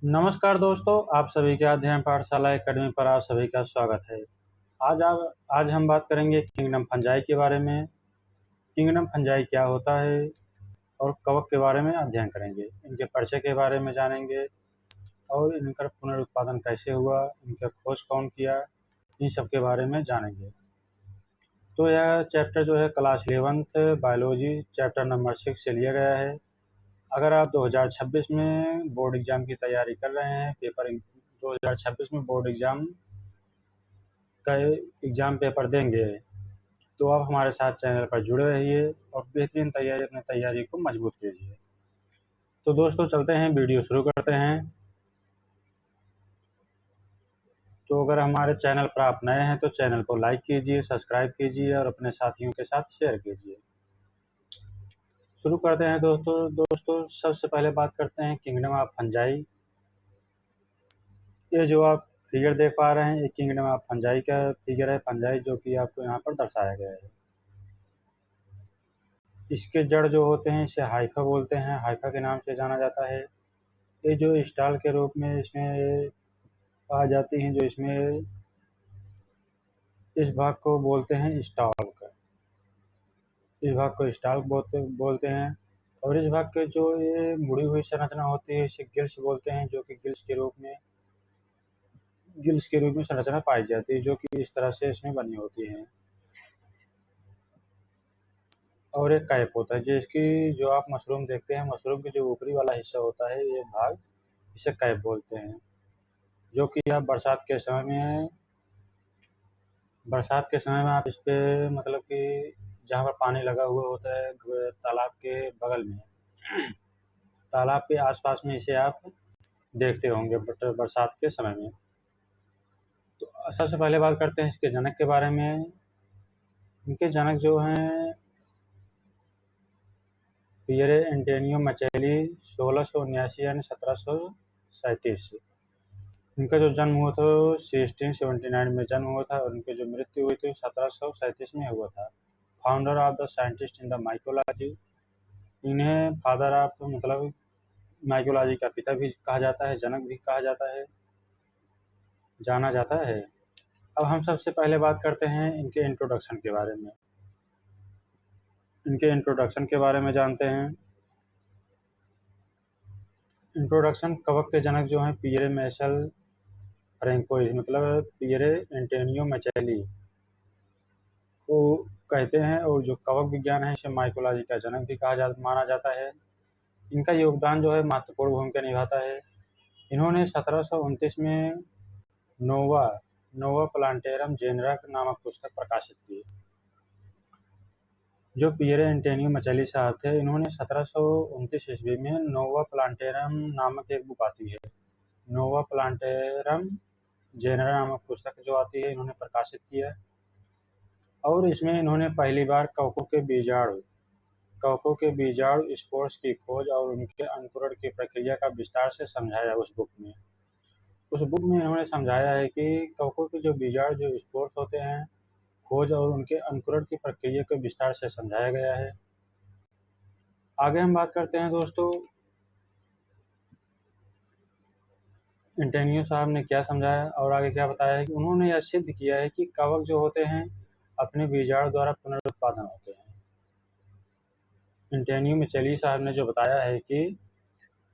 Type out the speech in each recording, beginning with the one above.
नमस्कार दोस्तों, आप सभी का अध्ययन पाठशाला एकेडमी पर आप सभी का स्वागत है। आज हम बात करेंगे किंगडम फंजाई के बारे में। किंगडम फंजाई क्या होता है और कवक के बारे में अध्ययन करेंगे। इनके परिचय के बारे में जानेंगे और इनका पुनरुत्पादन कैसे हुआ, इनका खोज कौन किया, इन सब के बारे में जानेंगे। तो यह चैप्टर जो है class 11th biology chapter number 6 से लिया गया है। अगर आप 2026 में बोर्ड एग्ज़ाम की तैयारी कर रहे हैं, 2026 में बोर्ड एग्ज़ाम का एग्ज़ाम पेपर देंगे, तो आप हमारे साथ चैनल पर जुड़े रहिए और बेहतरीन अपनी तैयारी को मजबूत कीजिए। तो दोस्तों चलते हैं, वीडियो शुरू करते हैं। तो अगर हमारे चैनल पर आप नए हैं तो चैनल को लाइक कीजिए, सब्सक्राइब कीजिए और अपने साथियों के साथ शेयर कीजिए। शुरू करते हैं दोस्तों सबसे पहले बात करते हैं किंगडम ऑफ फंजाई। ये जो आप फिगर देख पा रहे हैं, ये किंगडम ऑफ फंजाई का फिगर है, फंजाई जो कि आपको यहाँ पर दर्शाया गया है। इसके जड़ जो होते हैं इसे हाइफा बोलते हैं, हाइफा के नाम से जाना जाता है। ये जो स्टाल के रूप में इसमें आ जाती हैं, जो इसमें इस भाग को बोलते हैं स्टाल्क, इस भाग को स्टाल्क बोलते हैं। और इस भाग के जो ये मुड़ी हुई संरचना होती है इसे गिल्स बोलते हैं, जो कि गिल्स के रूप में संरचना पाई जाती है, जो कि इस तरह से इसमें बनी होती है। और एक कैप होता है, जिसकी जो आप मशरूम देखते हैं, मशरूम की जो ऊपरी वाला हिस्सा होता है ये भाग, इसे कैप बोलते हैं, जो कि आप बरसात के समय में आप इस पे मतलब कि जहाँ पर पानी लगा हुआ होता है तालाब के बगल में, तालाब के आसपास में इसे आप देखते होंगे बरसात के समय में। तो सबसे पहले बात करते हैं इसके जनक के बारे में। इनके जनक जो हैं पियरे एंटोनियो मचेली 1679 यानी 1737। इनका जो जन्म हुआ था 1679 में जन्म हुआ था और इनकी जो मृत्यु हुई थी 1737 में हुआ था। Founder of the scientist in the mycology, इन्हें फादर ऑफ मतलब माइकोलॉजी का पिता भी कहा जाता है, जनक भी कहा जाता है, जाना जाता है। अब हम सबसे पहले बात करते हैं इनके इंट्रोडक्शन के बारे में। इनके इंट्रोडक्शन के बारे में जानते हैं। इंट्रोडक्शन, कवक के जनक जो हैं पियरे मैशल फ्रैंकोइस मतलब पियरे एंटोनियो मचेली को कहते हैं, और जो कवक विज्ञान है इसे माइकोलॉजी का जनक भी माना जाता है। इनका योगदान जो है महत्वपूर्ण भूमिका निभाता है। इन्होंने 1729 में नोवा प्लांटेरम जेनेरा नामक पुस्तक प्रकाशित की। जो पियरे एंटोनियो मचेली साहब थे, इन्होंने 1729 ईस्वी में नोवा प्लांटेरम नामक एक बुक आती है, नोवा प्लांटेरम जेनेरा नामक पुस्तक जो आती है इन्होंने प्रकाशित किया। और इसमें इन्होंने पहली बार कवकों के बीजाणु स्पोर्स की खोज और उनके अंकुरण की प्रक्रिया का विस्तार से समझाया। उस बुक में इन्होंने समझाया है कि कवकों के जो बीजाणु जो स्पोर्स होते हैं, खोज और उनके अंकुरण की प्रक्रिया को विस्तार से समझाया गया है। आगे हम बात करते हैं दोस्तों एंटोनियो साहब ने क्या समझाया और आगे क्या बताया है कि उन्होंने यह सिद्ध किया है कि कवक जो होते हैं अपने बीजाणु द्वारा पुनरुत्पादन होते हैं। एंटोनियो मचेली साहब ने जो बताया है कि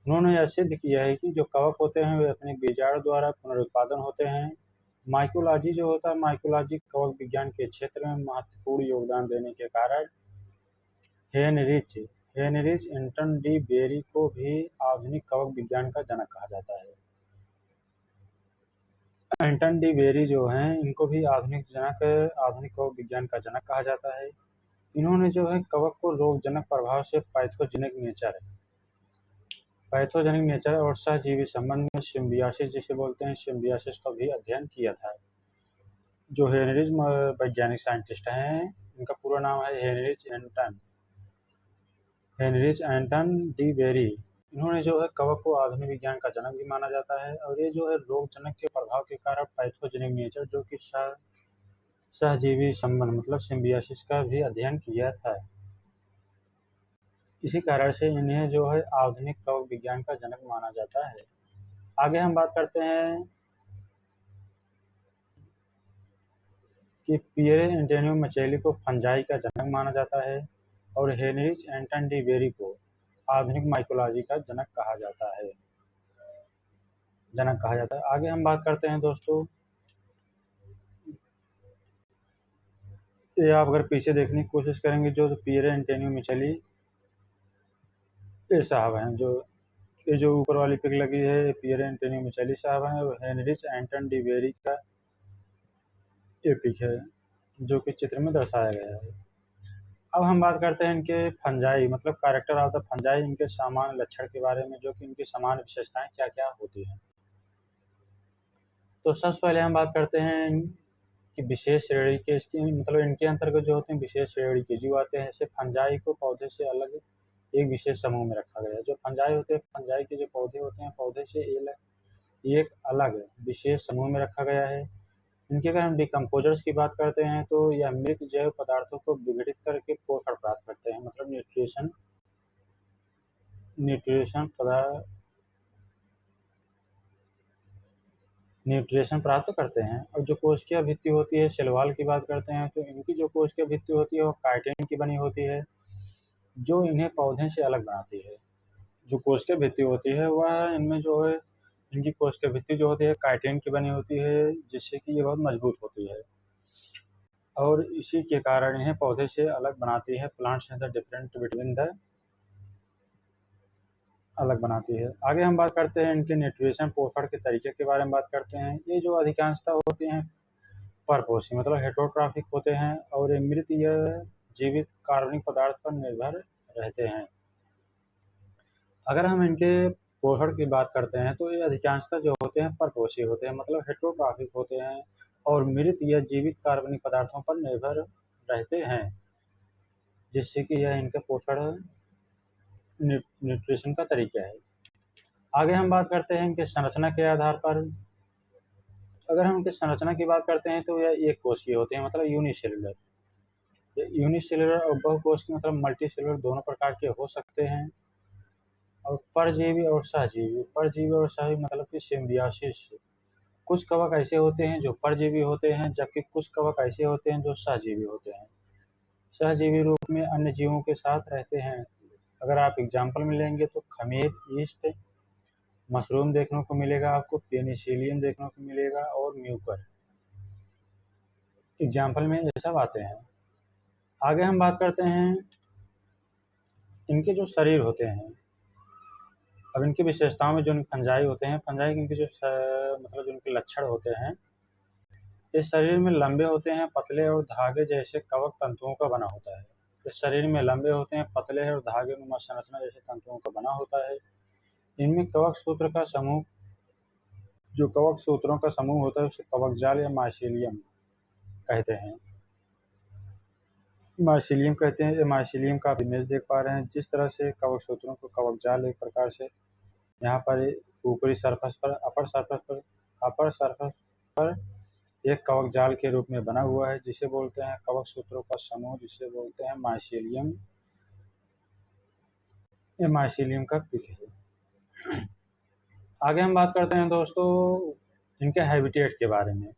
उन्होंने यह सिद्ध किया है कि जो कवक होते हैं वे अपने बीजाणु द्वारा पुनरुत्पादन होते हैं। माइकोलॉजी जो होता है, माइकोलॉजी कवक विज्ञान के क्षेत्र में महत्वपूर्ण योगदान देने के कारण हेनरिच एंटन डी बेरी को भी आधुनिक कवक विज्ञान का जनक कहा जाता है। एंटन डी बेरी जो हैं इनको भी आधुनिक कवक विज्ञान का जनक कहा जाता है। इन्होंने जो है कवक को रोगजनक प्रभाव से पैथोजेनिक नेचर और सहजीवी संबंध में सिम्बियासिस जिसे बोलते हैं, सिम्बियासिस का भी अध्ययन किया था। जो हेनरिच वैज्ञानिक साइंटिस्ट हैं, इनका पूरा नाम है हेनरिच एंटन डी बेरी। इन्होंने जो है कवक को आधुनिक विज्ञान का जनक भी माना जाता है और ये जो है रोगजनक के प्रभाव के कारण पैथोजेनिक नेचर जो कि सहजीवी संबंध मतलब सिम्बियासिस का भी अध्ययन किया था। इसी कारण से इन्हें जो है आधुनिक कवक विज्ञान का जनक माना जाता है। आगे हम बात करते हैं कि पियरे एंटोनियो मचेली को फंजाई का जनक माना जाता है और हेनरिच एंटन डी बेरी को आधुनिक माइकोलॉजी का जनक कहा जाता है। आगे हम बात करते हैं दोस्तों, ये आप अगर पीछे देखने की कोशिश करेंगे जो पियरे एंटोनियो मचेली ये साहब हैं, ये जो ऊपर वाली पिक लगी है ये पियरे एंटोनियो मचेली साहब हैं और हेनरिच एंटन डी बेरी का ये पिक है जो कि चित्र में दर्शाया गया है। अब हम बात करते हैं इनके फंजाई मतलब कैरेक्टर ऑफ द फंजाई, इनके सामान्य लक्षण के बारे में, जो कि इनकी सामान्य विशेषताएं क्या क्या होती हैं। तो सबसे पहले हम बात करते हैं कि विशेष श्रेणी के इसकी मतलब इनके अंतर्गत जो होते हैं विशेष श्रेणी के जीव आते हैं। जैसे फंजाई को पौधे से अलग एक विशेष समूह में रखा गया है। जो फंजाई होते हैं, फंजाई के जो पौधे होते हैं पौधे से एक अलग विशेष समूह में रखा गया है। इनके अगर हम डिकम्पोजर्स की बात करते हैं तो यह मृत जैव पदार्थों को विघटित करके पोषण प्राप्त करते हैं, मतलब न्यूट्रिशन प्राप्त करते हैं। और जो कोशिकीय भित्ति होती है, सेल वॉल की बात करते हैं तो इनकी जो कोशिकीय भित्ति होती है वो काइटिन की बनी होती है, जो इन्हें पौधे से अलग बनाती है। जो कोशिकीय भित्ति होती है वह इनमें जो है इनकी कोशिकीय भित्ति जो होती है काइटिन की बनी होती है, जिससे कि ये बहुत मजबूत होती है और इसी के कारण इन्हें पौधे से अलग बनाती है। Plants in the different between the अलग बनाती है। आगे हम बात करते हैं इनके न्यूट्रिशन पोषण के तरीके के बारे में बात करते हैं। ये जो अधिकांशतः होते हैं परपोषी मतलब हेटेरोट्रॉफिक होते हैं और ये मृत या जीवित कार्बनिक पदार्थ पर निर्भर रहते हैं। अगर हम इनके पोषण की बात करते हैं तो ये अधिकांशतः जो होते हैं परपोषी होते हैं मतलब हेटेरोट्रॉफिक होते हैं और मृत या जीवित कार्बनिक पदार्थों पर निर्भर रहते हैं, जिससे कि यह इनके पोषण न्यूट्रिशन का तरीका है। आगे हम बात करते हैं इनके संरचना के आधार पर। अगर हम इनके संरचना की बात करते हैं तो यह एक कोशिकीय होते हैं मतलब यूनिसेलुलर। यूनिसेलुलर और बहुकोशिकीय मतलब मल्टी सेलुलर दोनों प्रकार के हो सकते हैं। और परजीवी और सहजीवी मतलब कि सिम्बियोसिस। कुछ कवक ऐसे होते हैं जो परजीवी होते हैं, जबकि कुछ कवक ऐसे होते हैं जो सहजीवी होते हैं। सहजीवी रूप में अन्य जीवों के साथ रहते हैं। अगर आप एग्जाम्पल में लेंगे तो खमीर, ईस्ट, मशरूम देखने को मिलेगा आपको, पेनिसिलियम देखने को मिलेगा और म्यूकर एग्जाम्पल में ये सब आते हैं। आगे हम बात करते हैं इनके जो शरीर होते हैं। अब इनकी विशेषताओं में जो फंजाई होते हैं, फंजाई के इनके जो मतलब जो इनके लक्षण होते हैं, ये शरीर में लंबे होते हैं, पतले और धागे जैसे कवक तंतुओं का बना होता है। ये शरीर में लंबे होते हैं, पतले और धागे नुमा संरचना जैसे तंतुओं का बना होता है। इनमें कवक सूत्र का समूह जो कवक सूत्रों का समूह होता है उसे कवक जाल या माइसीलियम कहते हैं। माइसीलियम कहते हैं। ये माइसीलियम का आप इमेज देख पा रहे हैं। जिस तरह से कवक सूत्रों को कवक जाल एक प्रकार से यहाँ पर ऊपरी सरफेस पर अपर सरफेस पर एक कवक जाल के रूप में बना हुआ है, जिसे बोलते हैं कवक सूत्रों का समूह, जिसे बोलते हैं माइसीलियम। ये माइसीलियम का पिक है। आगे हम बात करते हैं दोस्तों इनके हैबिटेट के बारे में।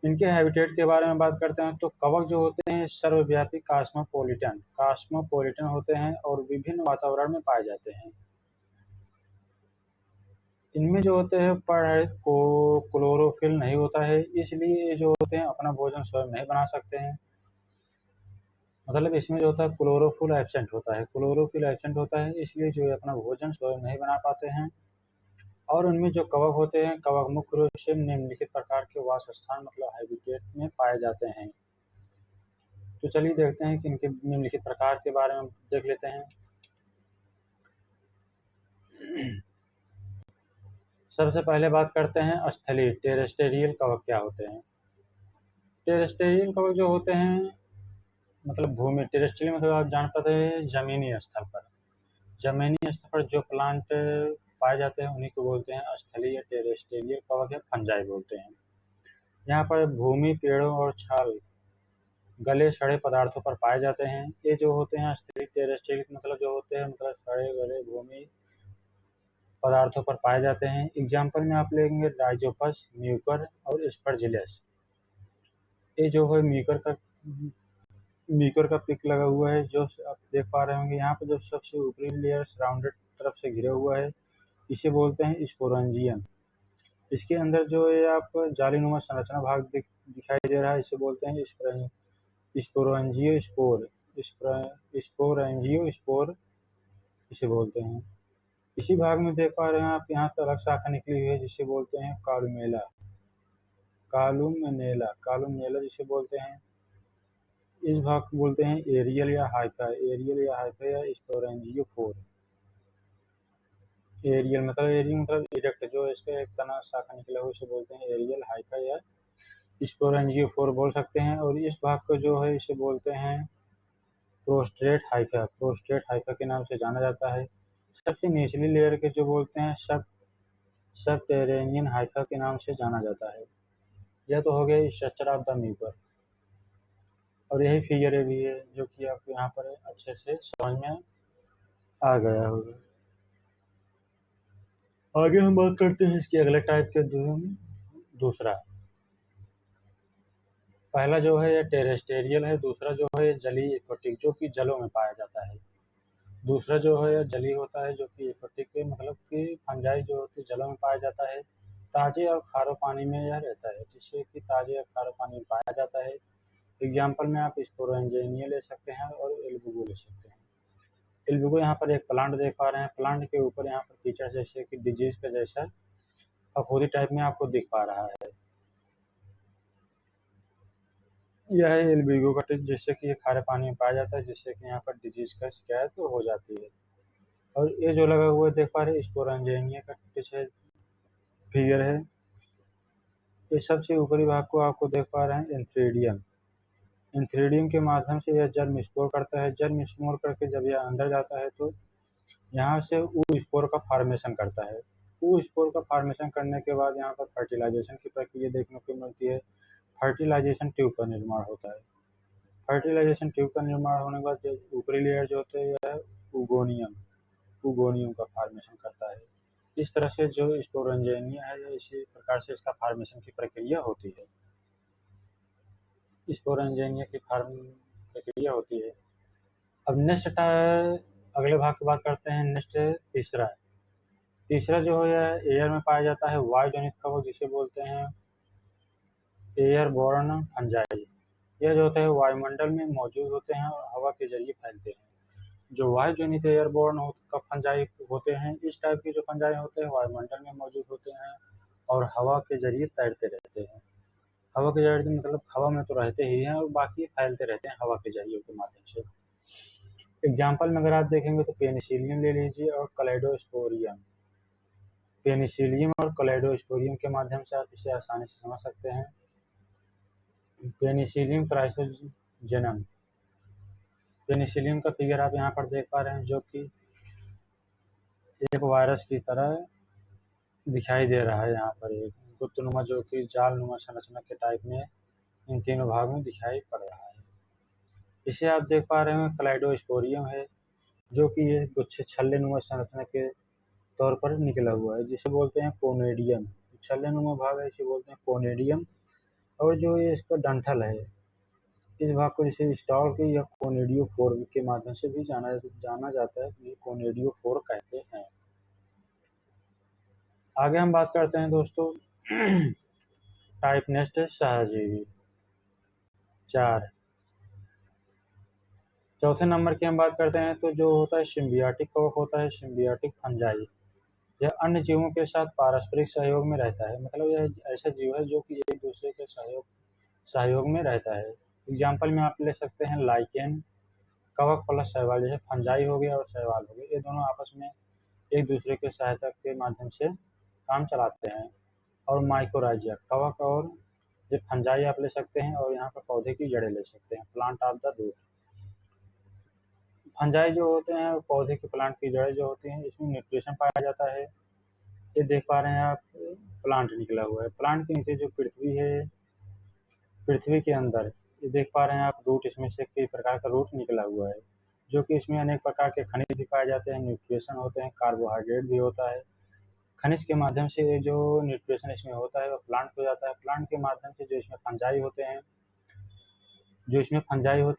इनके हैबिटेट के बारे में बात करते हैं तो कवक जो होते हैं सर्वव्यापी कास्मोपोलिटन होते हैं और विभिन्न वातावरण में पाए जाते हैं। इनमें जो होते हैं पर को क्लोरोफिल नहीं होता है, इसलिए ये जो होते हैं अपना भोजन स्वयं नहीं बना सकते हैं। मतलब इसमें जो होता है क्लोरोफिल एब्सेंट होता है, इसलिए जो है अपना भोजन स्वयं नहीं बना पाते हैं। और उनमें जो कवक होते हैं, कवक मुख्य रूप से निम्नलिखित प्रकार के वास स्थान मतलब हैबिटेट में पाए जाते हैं। तो चलिए देखते हैं कि इनके निम्नलिखित प्रकार के बारे में देख लेते हैं। सबसे पहले बात करते हैं स्थलीय टेरेस्टेरियल कवक क्या होते हैं। टेरेस्टेरियल कवक जो होते हैं मतलब भूमि, टेरेस्टेरियल मतलब आप जान पाते हैं जमीनी स्तर पर जो प्लांट पाए जाते हैं उन्हीं को बोलते हैं स्थलीय टेरेस्टेरियल कवक या फंजाई बोलते हैं। यहाँ पर भूमि, पेड़ों और छाल गले सड़े पदार्थों पर पाए जाते हैं। ये जो होते हैं स्थलीय टेरेस्टेरियल मतलब जो होते हैं मतलब सड़े गले भूमि, पदार्थों पर पाए जाते हैं। एग्जाम्पल में आप लेंगे राइजोपस, म्यूकर और स्पर्जिलस। ये जो है म्यूकर का पिक लगा हुआ है, जो आप देख पा रहे होंगे। यहाँ पर जो सबसे ऊपरी लेयर राउंडेड तरफ से घिरा हुआ है, इसे बोलते हैं स्पोरेंजियम। इसके अंदर जो है आप जालीनुमा संरचना भाग दिखाई दे रहा है, इसे बोलते हैं स्पोरेंजियोस्पोर। स्पोरेंजियोस्पोर इसे बोलते हैं। इसी भाग में देख पा रहे हैं आप, यहाँ पर अलग शाखा निकली हुई है जिसे बोलते हैं कालुमेला जिसे बोलते हैं। इस भाग को बोलते हैं एरियल या हाइफा या स्पोरेंजियोफोर। एरियल मतलब इरेक्ट, जो इसका एक तना शाखा निकला हुआ उसे बोलते हैं एरियल, हाइफा या स्पोरेंजियोफोर बोल सकते हैं। और इस भाग को जो है इसे बोलते हैं प्रोस्ट्रेट हाइफा के नाम से जाना जाता है। सबसे निचली लेयर के जो बोलते हैं सबटेरेनियन हाइफा के नाम से जाना जाता है। यह तो हो गया स्ट्रक्चर ऑफ द म्यूकर, और यही फिगर भी है जो कि आपको यहाँ पर अच्छे से समझ में आ गया होगा। आगे हम बात करते हैं इसके अगले टाइप के दूसरा। पहला जो है टेरेस्टेरियल है, दूसरा जो है जलीय एक्वाटिक, जो कि जलों में पाया जाता है। दूसरा जो है जलीय होता है, जो कि एक्वाटिक मतलब कि फंजाई जो होती है जलों में पाया जाता है। ताजे और खारे पानी में यह रहता है, जिससे कि ताजे और खारे पानी में पाया जाता है। एग्जाम्पल में आप स्पोरेंजिया ले सकते हैं और एल्बुगो ले सकते हैं। एल्बुगो यहाँ पर एक प्लांट देख पा रहे हैं, प्लांट के ऊपर यहाँ पर फीचर जैसे कि डिजीज का जैसा फफूंदी टाइप में आपको दिख पा रहा है। यह है एल्बुगो का टिप, जिससे कि ये खारे पानी में पाया जाता है, जिससे कि यहाँ पर डिजीज का शिकायत तो हो जाती है। और ये जो लगा हुआ है देख पा रहे हैं स्पोरेंजिया का टिप है, फिगर है। ये सबसे ऊपरी भाग को आपको देख पा रहे हैं एंथ्रेडियम के माध्यम से यह जर्म स्पोर करता है। जर्म स्पोर करके जब यह अंदर जाता है तो यहाँ से ऊ स्पोर का फॉर्मेशन करता है। ऊ स्पोर का फॉर्मेशन करने के बाद यहाँ पर फर्टिलाइजेशन की प्रक्रिया देखने को मिलती है। फर्टिलाइजेशन ट्यूब का निर्माण होता है। फर्टिलाइजेशन ट्यूब का निर्माण होने के बाद जो ऊपरी लेयर जो होते हैं यह उगोनियम का फॉर्मेशन करता है। इस तरह से जो स्पोरेंजिया है, इसी प्रकार से इसका फॉर्मेशन की प्रक्रिया होती है। स्पोरेंजिया की प्रक्रिया होती है। अब नेक्स्ट अगले भाग की बात करते हैं। नेक्स्ट तीसरा जो है एयर में पाया जाता है वायु जनित कवक, जिसे बोलते हैं एयरबोर्न फंजाई। यह जो होता है वायुमंडल में मौजूद होते हैं और हवा के जरिए फैलते हैं। जो वायु जनित एयरबोर्न फंजाई होते हैं, इस टाइप के जो फंजाई होते हैं वायुमंडल में मौजूद होते हैं और हवा के जरिए तैरते रहते हैं। हवा के जरिए मतलब हवा में तो रहते ही हैं और बाकी फैलते रहते हैं हवा के जरिए के माध्यम से। एग्जाम्पल में अगर आप देखेंगे तो पेनिसिलियम ले लीजिए और क्लेडोस्पोरियम। पेनिसिलियम और क्लेडोस्पोरियम के माध्यम से आप इसे आसानी से समझ सकते हैं। पेनिसिलियम क्राइसोजेनम, पेनिसिलियम का फिगर आप यहाँ पर देख पा रहे हैं, जो कि एक वायरस की तरह दिखाई दे रहा है। यहाँ पर एक गुत्तनुमा जो कि जालनुमा संरचना के टाइप में इन तीनों भाग में दिखाई पड़ रहा है। इसे आप देख पा रहे हैं क्लाइडोस्पोरियम है, जो कि ये गुच्छे छल्लेनुमा संरचना के तौर पर निकला हुआ है, जिसे बोलते हैं कोनेडियम। छल्लेनुमा भाग है, इसे बोलते हैं कोनेडियम। और जो ये इसका डंठल है, इस भाग को जिसे स्टॉक या कोनेडियोफोर के माध्यम से भी जाना जाता है, ये कोनेडियोफोर कहते हैं। आगे हम बात करते हैं दोस्तों टाइप नेक्स्ट सहजीवी 4। चौथे नंबर की हम बात करते हैं तो जो होता है सिम्बियाटिक कवक होता है, सिम्बियाटिक फंजाई। यह अन्य जीवों के साथ पारस्परिक सहयोग में रहता है, मतलब यह ऐसा जीव है जो कि एक दूसरे के सहयोग में रहता है। एग्जाम्पल में आप ले सकते हैं लाइकेन, कवक प्लस शैवाल, जैसे फंजाई हो गया और शैवाल हो गया, ये दोनों आपस में एक दूसरे के सहायता के माध्यम से काम चलाते हैं। और माइकोराइजिया, कवक और ये फंजाई आप ले सकते हैं, और यहाँ पर पौधे की जड़ें ले सकते हैं, plant of the root. Fungi जो होते हैं पौधे के प्लांट की जड़ें जो होती हैं, इसमें न्यूट्रिशन पाया जाता है। ये देख पा रहे हैं आप, प्लांट निकला हुआ है। प्लांट के नीचे जो पृथ्वी है, पृथ्वी के अंदर ये देख पा रहे हैं आप रूट, इसमें से कई प्रकार का रूट निकला हुआ है, जो कि इसमें अनेक प्रकार के खनिज भी पाए जाते हैं, न्यूट्रिशन होते हैं, कार्बोहाइड्रेट भी होता है। खनिज के माध्यम से जो न्यूट्रिशन इसमें होता है वो प्लांट को जाता है। प्लांट के माध्यम से जो इसमें फंजाई होते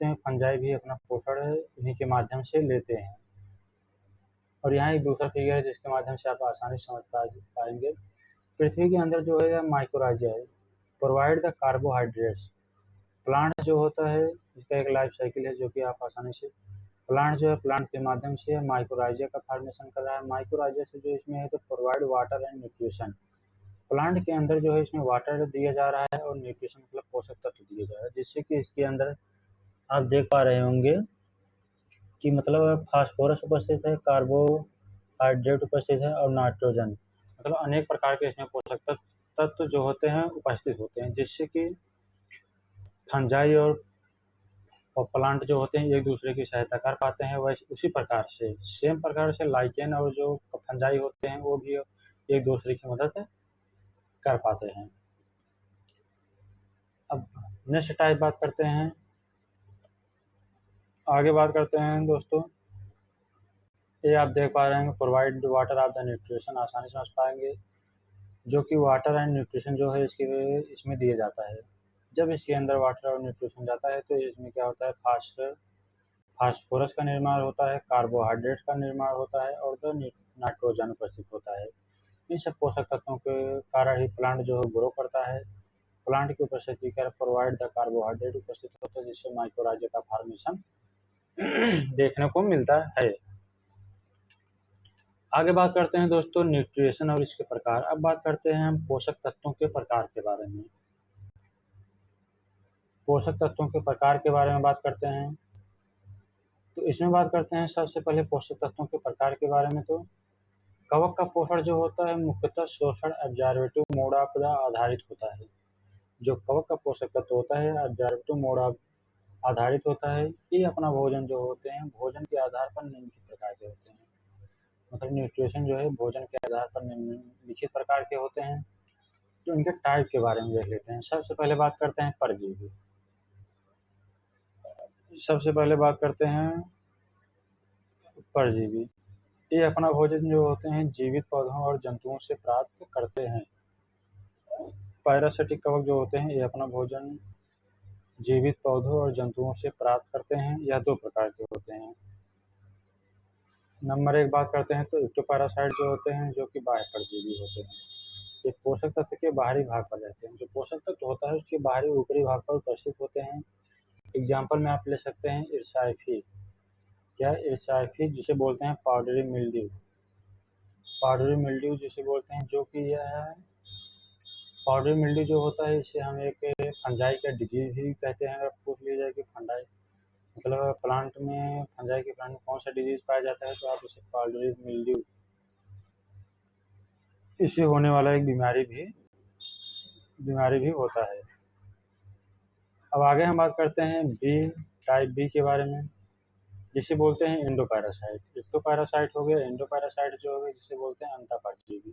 हैं, फंजाई भी अपना पोषण इन्हीं के माध्यम से लेते हैं। और यहाँ एक दूसरा फिगर है जिसके माध्यम से आप आसानी से समझ पाएंगे। पृथ्वी के अंदर जो है माइक्रोराइजा है, प्रोवाइड द कार्बोहाइड्रेट्स। प्लांट जो होता है इसका एक लाइफ साइकिल है जो कि आप आसानी से प्लांट जो है प्लांट के माध्यम से माइक्रोराइजा का फॉर्मेशन कर रहा है। माइक्रोराइजा से जो इसमें है तो provide water and nutrition. Plant के अंदर जो है इसमें वाटर दिया जा रहा है और न्यूट्रिशन मतलब पोषक तत्व दिए जा रहा है, जिससे कि इसके अंदर आप देख पा रहे होंगे कि मतलब फास्फोरस उपस्थित है, कार्बोहाइड्रेट उपस्थित है और नाइट्रोजन, मतलब अनेक प्रकार के इसमें पोषक तत्व जो होते हैं उपस्थित होते हैं, जिससे कि फंजाई और प्लांट जो होते हैं एक दूसरे की सहायता कर पाते हैं। वैसे उसी प्रकार से सेम प्रकार से लाइकेन और जो फंजाई होते हैं वो भी एक दूसरे की मदद कर पाते हैं। अब नेक्स्ट टाइप बात करते हैं, आगे बात करते हैं दोस्तों। ये आप देख पा रहे हैं provide water of the nutrition, आसानी समझ पाएंगे, जो कि वाटर एंड न्यूट्रिशन जो है इसमें दिया जाता है। जब इसके अंदर वाटर और न्यूट्रिशन जाता है तो इसमें क्या होता है, फास्फोरस का निर्माण होता है, कार्बोहाइड्रेट का निर्माण होता है और तो नाइट्रोजन उपस्थित होता है। इन सब पोषक तत्वों के कारण ही प्लांट जो है ग्रो करता है। प्लांट की उपस्थिति के प्रोवाइड द कार्बोहाइड्रेट उपस्थित होता है, जिससे माइक्रोराइजा का फॉर्मेशन देखने को मिलता है। आगे बात करते हैं दोस्तों न्यूट्रिशन और इसके प्रकार। अब बात करते हैं हम पोषक तत्वों के प्रकार के बारे में। पोषक तत्वों के प्रकार के बारे में बात करते हैं तो इसमें बात करते हैं सबसे पहले पोषक तत्वों के प्रकार के बारे में। तो कवक का पोषण जो होता है मुख्यतः शोषण एब्जॉर्बेटिव मोड पर आधारित होता है। जो कवक का पोषक तत्व होता है एब्जॉर्बेटिव मोड आधारित होता है। ये अपना भोजन जो होते हैं भोजन के आधार पर निम्नलिखित प्रकार के होते हैं, मतलब न्यूट्रिशन जो है भोजन के आधार पर निम्नलिखित प्रकार के होते हैं। तो इनके टाइप के बारे में देख लेते हैं। सबसे पहले बात करते हैं परजीवी। परजीवी ये अपना भोजन जो होते हैं जीवित पौधों और जंतुओं से प्राप्त करते हैं। पैरासिटिक कवक जो होते हैं ये अपना भोजन जीवित पौधों और जंतुओं से प्राप्त करते हैं। यह दो प्रकार के होते हैं। नंबर एक बात करते हैं तो इक्टोपैरासाइट जो होते हैं जो कि बाह्य परजीवी होते हैं। ये पोषक तत्व के बाहरी भाग पर रहते हैं। जो पोषक तत्व होता है उसके बाहरी ऊपरी भाग पर उपस्थित होते हैं। एग्जाम्पल में आप ले सकते हैं इर्साइफी, जिसे बोलते हैं पाउडरी मिल्ड्यू जिसे बोलते हैं, जो कि यह पाउडरी मिल्ड्यू जो होता है इसे हम एक फंजाई का डिजीज भी कहते हैं। अगर पूछ लिया जाए कि फंजाई मतलब फंजाई के प्लांट में कौन सा डिजीज पाया जाता है तो आप इसे पाउडरी मिल्ड्यू, इससे होने वाला एक बीमारी भी होता है। अब आगे हम बात करते हैं टाइप बी के बारे में, जिसे बोलते हैं एंडोपैरासाइट। इक्टोपैरासाइट हो गया, एंडोपैरासाइट जो हो गया जिसे बोलते हैं अंतःपरजीवी।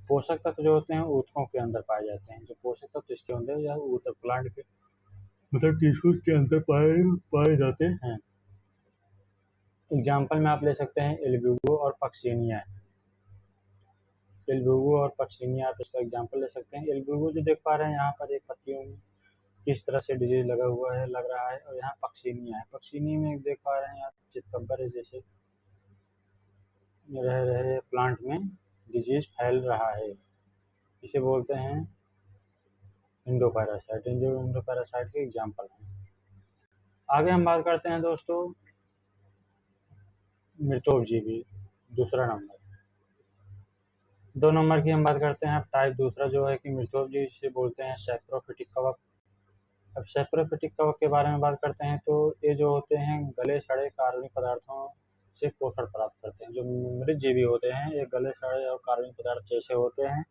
पोषक तत्व जो होते हैं ऊतकों के अंदर पाए जाते हैं। जो पोषक तत्व इसके अंदर या ऊतक प्लांट के मतलब टिश्यूज के अंदर पाए जाते हैं। एग्जाम्पल में आप ले सकते हैं एल्ब्यूगो और पक्सिनिया। आप इसका एग्जाम्पल ले सकते हैं। एल्ब्यूगो जो देख पा रहे हैं यहाँ पर एक पत्तियों में किस तरह से डिजीज लग रहा है, और यहाँ पक्सिनिया है। पक्सिनिया में देख पा रहे हैं आप चितकबर है जैसे रह रहे प्लांट में डिजीज फैल रहा है, इसे बोलते हैं इंडोपैरासाइट के एग्जाम्पल हैं। आगे हम बात करते हैं दोस्तों मृतोपजीवी, दूसरा नंबर। 2 नंबर की हम बात करते हैं। टाइप दूसरा जो है कि मृतोपजीवी जिसे बोलते हैं सैप्रोफिटिक कवक। अब सैप्रोफिटिक कवक के बारे में बात करते हैं तो ये जो होते हैं गले सड़े कार्बनिक पदार्थों से पोषण प्राप्त करते हैं। जो मृत जीवी होते हैं ये गले सड़े और कार्बनिक पदार्थ जैसे होते हैं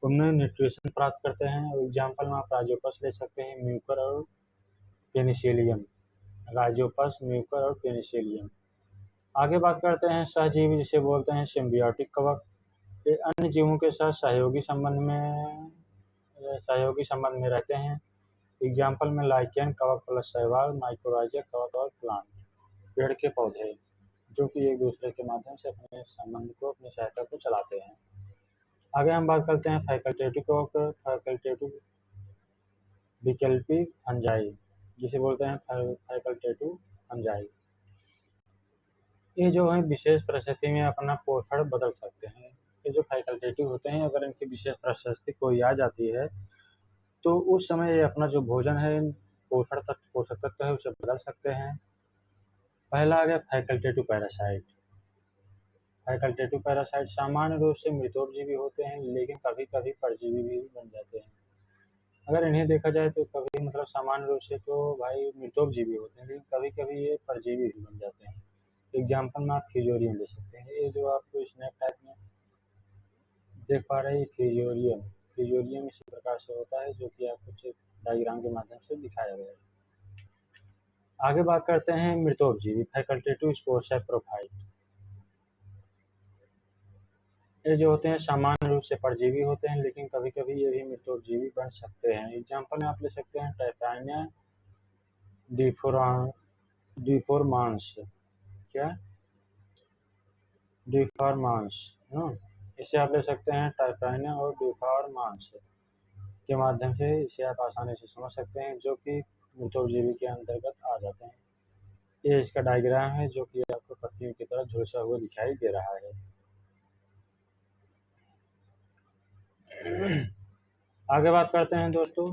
उनमें न्यूट्रिशन प्राप्त करते हैं। एग्जाम्पल में आप राइजोपस ले सकते हैं, म्यूकर और पेनिसिलियम। आगे बात करते हैं सहजीवी जिसे बोलते हैं सिम्बियोटिक कवक। ये अन्य जीवों के साथ सहयोगी संबंध में रहते हैं। एग्जाम्पल में लाइकेन कवक प्लस शैवाल, माइक्रोराइजा कवक और प्लांट पेड़ के पौधे जो कि एक दूसरे के माध्यम से अपने संबंध को अपनी सहायता को चलाते हैं। आगे हम बात करते हैं फैकल्टेटिव कोक, फैकल्टेटिव विकल्पी फंजाई, जिसे बोलते हैं फैकल्टेटिव फंजाई। ये जो है विशेष परिस्थिति में अपना पोषण बदल सकते हैं। ये जो फैकल्टेटिव होते हैं, अगर इनकी विशेष परिस्थिति कोई आ जाती है तो उस समय ये अपना जो भोजन है, पोषक तत्व है, उसे बदल सकते हैं। पहला आ गया फैकल्टेटिव पैरासाइट। फैकल्टेटिव पैरासाइट सामान्य रूप से मृतोपजीवी होते हैं, लेकिन कभी कभी परजीवी भी बन जाते हैं। अगर इन्हें देखा जाए तो कभी मतलब सामान्य रूप से तो भाई मृतोपजीवी होते हैं, लेकिन कभी कभी ये परजीवी भी बन जाते हैं। एग्जाम्पल में आप फ्यूजेरियम ले सकते हैं। ये जो आपको स्नैक टाइप में देख पा रहे हैं, फ्यूजेरियम इसी प्रकार से होता है, जो कि आपको कुछ डायग्राम के माध्यम से दिखाया गया है। आगे बात करते हैं मृतोपजीवी, फैकल्टेटिव स्पोर सैप्रोफाइट। ये जो होते हैं सामान्य रूप से परजीवी होते हैं, लेकिन कभी कभी ये भी मृतोपजीवी बन सकते हैं। एग्जाम्पल में आप ले सकते हैं टाइफाइनिया डिफोर्मांस, क्या डिफॉर्मांस, इसे आप ले सकते हैं टाइफाइनिया और डिफॉर्मांस के माध्यम से। इसे आप आसानी से समझ सकते हैं, जो कि मृतोपजीवी के अंतर्गत आ जाते हैं। ये इसका डायग्राम है, जो कि आपको पत्तियों की तरह झुलसा हुआ दिखाई दे रहा है। आगे बात करते हैं दोस्तों,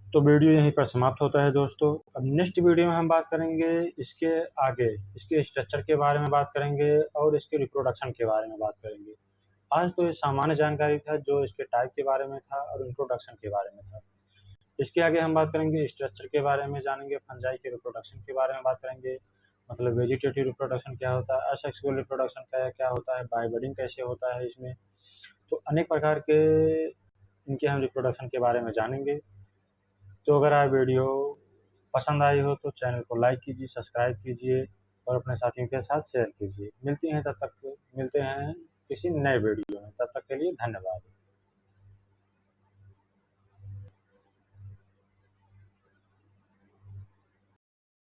तो वीडियो यहीं पर समाप्त होता है दोस्तों। अब नेक्स्ट वीडियो में हम बात करेंगे इसके आगे, इसके स्ट्रक्चर के बारे में बात करेंगे और इसके रिप्रोडक्शन के बारे में बात करेंगे। आज तो ये सामान्य जानकारी था, जो इसके टाइप के बारे में था और इंट्रोडक्शन के बारे में था। इसके आगे हम बात करेंगे स्ट्रक्चर के बारे में, जानेंगे फंजाई के रिप्रोडक्शन के बारे में बात करेंगे, मतलब वेजिटेटिव रिप्रोडक्शन क्या होता है, असेक्सुअल रिप्रोडक्शन क्या होता है, बाइबडिंग कैसे होता है इसमें। तो अनेक प्रकार के इनके हम रिप्रोडक्शन के बारे में जानेंगे। तो अगर आप वीडियो पसंद आई हो तो चैनल को लाइक कीजिए, सब्सक्राइब कीजिए और अपने साथियों के साथ शेयर कीजिए। मिलते हैं किसी नए वीडियो में, तब तक के लिए धन्यवाद।